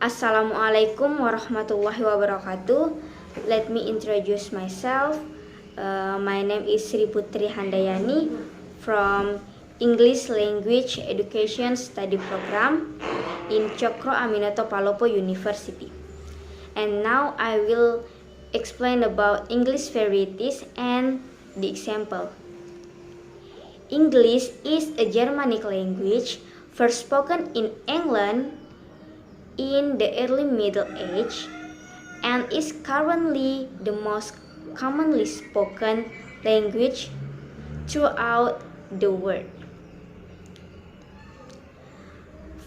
Assalamualaikum warahmatullahi wabarakatuh. Let me introduce myself. My name is Sri Putri Handayani from English Language Education Study Program in Cokro Aminoto Palopo University. And now I will explain about English varieties and the example. English is a Germanic language first spoken in England in the early Middle Age and is currently the most commonly spoken language throughout the world.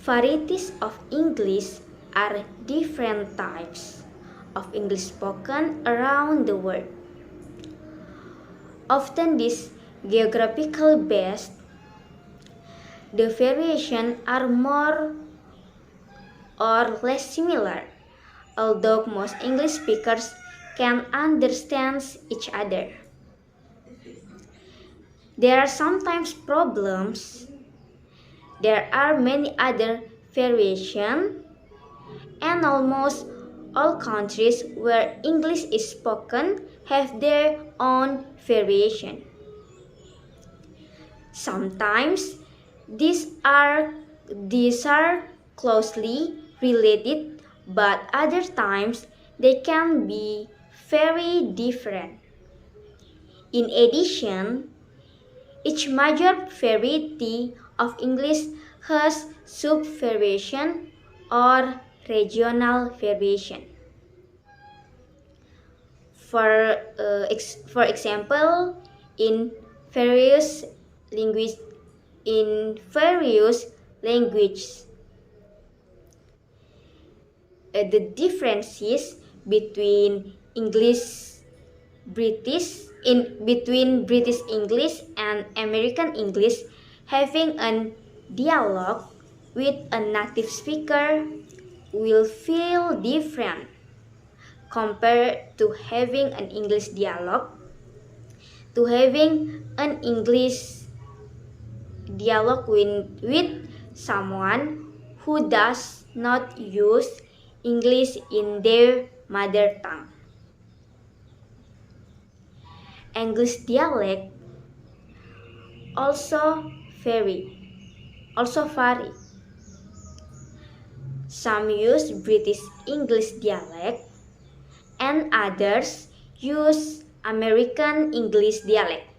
Varieties of English are different types of English spoken around the world. Often these geographically based, the variations are more or less similar, although most English speakers can understand each other. There are sometimes problems. There are many other variations, and almost all countries where English is spoken have their own variation. Sometimes these are closely related, but other times they can be very different. In addition, each major variety of English has sub-variation or regional variation. For example, in various languages, the differences between between British English and American English, having a dialogue with a native speaker will feel different compared to having an English dialogue with someone who does not use English in their mother tongue. English dialect also vary. Some use British English dialect and others use American English dialect.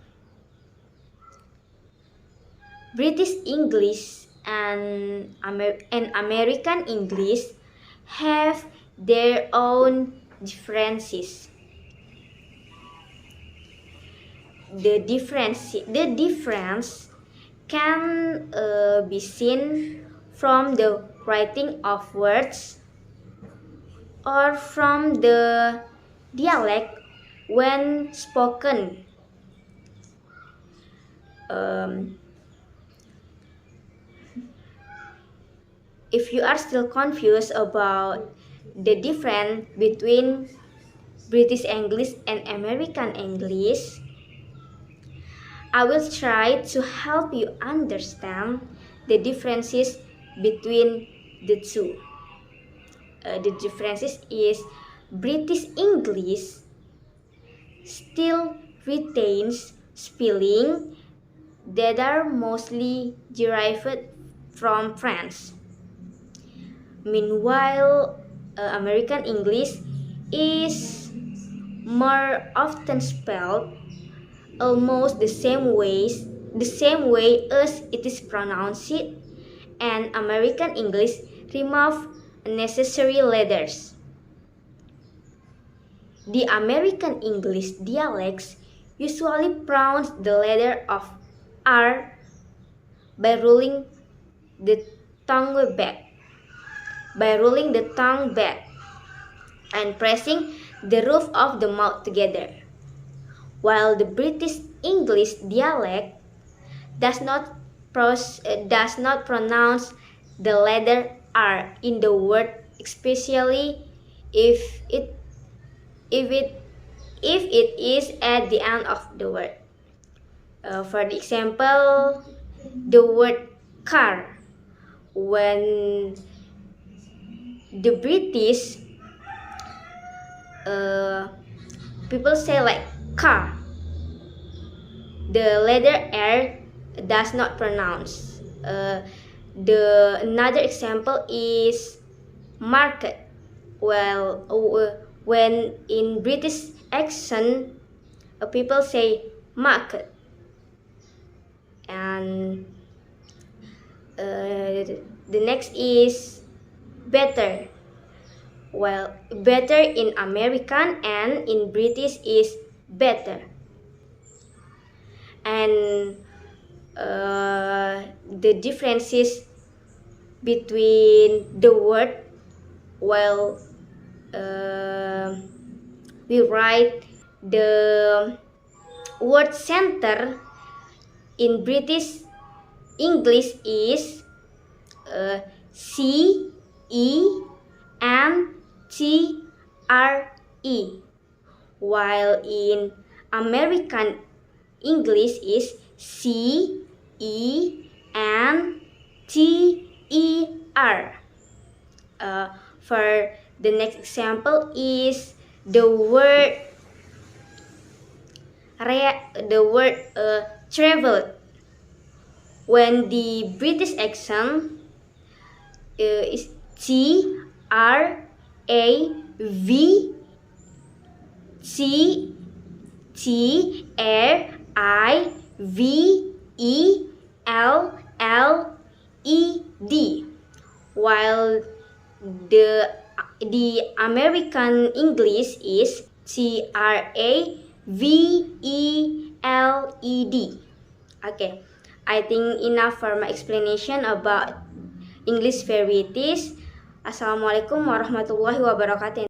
British English and American English have their own differences. The difference can be seen from the writing of words or from the dialect when spoken. If you are still confused about the difference between British English and American English, I will try to help you understand the differences between the two. The differences is British English still retains spelling that are mostly derived from French. Meanwhile, American English is more often spelled almost the same way as it is pronounced, and American English remove unnecessary letters. The American English dialects usually pronounce the letter of R by rolling the tongue back and pressing the roof of the mouth together, while the British English dialect does not pronounce the letter R in the word, especially if it is at the end of the word. For the example, the word car, when the British, people say like car. The letter R does not pronounce. The another example is market. Well, when in British accent, people say market. And the next is better. Well, better in American and in British is better. And the differences between the word, well, we write the word center in British English is CENTRE, while in American English is CENTER. For the next example is the word travel. When the British accent is TRAVELED, while the American English is TRAVELED. Okay, I think enough for my explanation about English varieties. Assalamualaikum warahmatullahi wabarakatuh.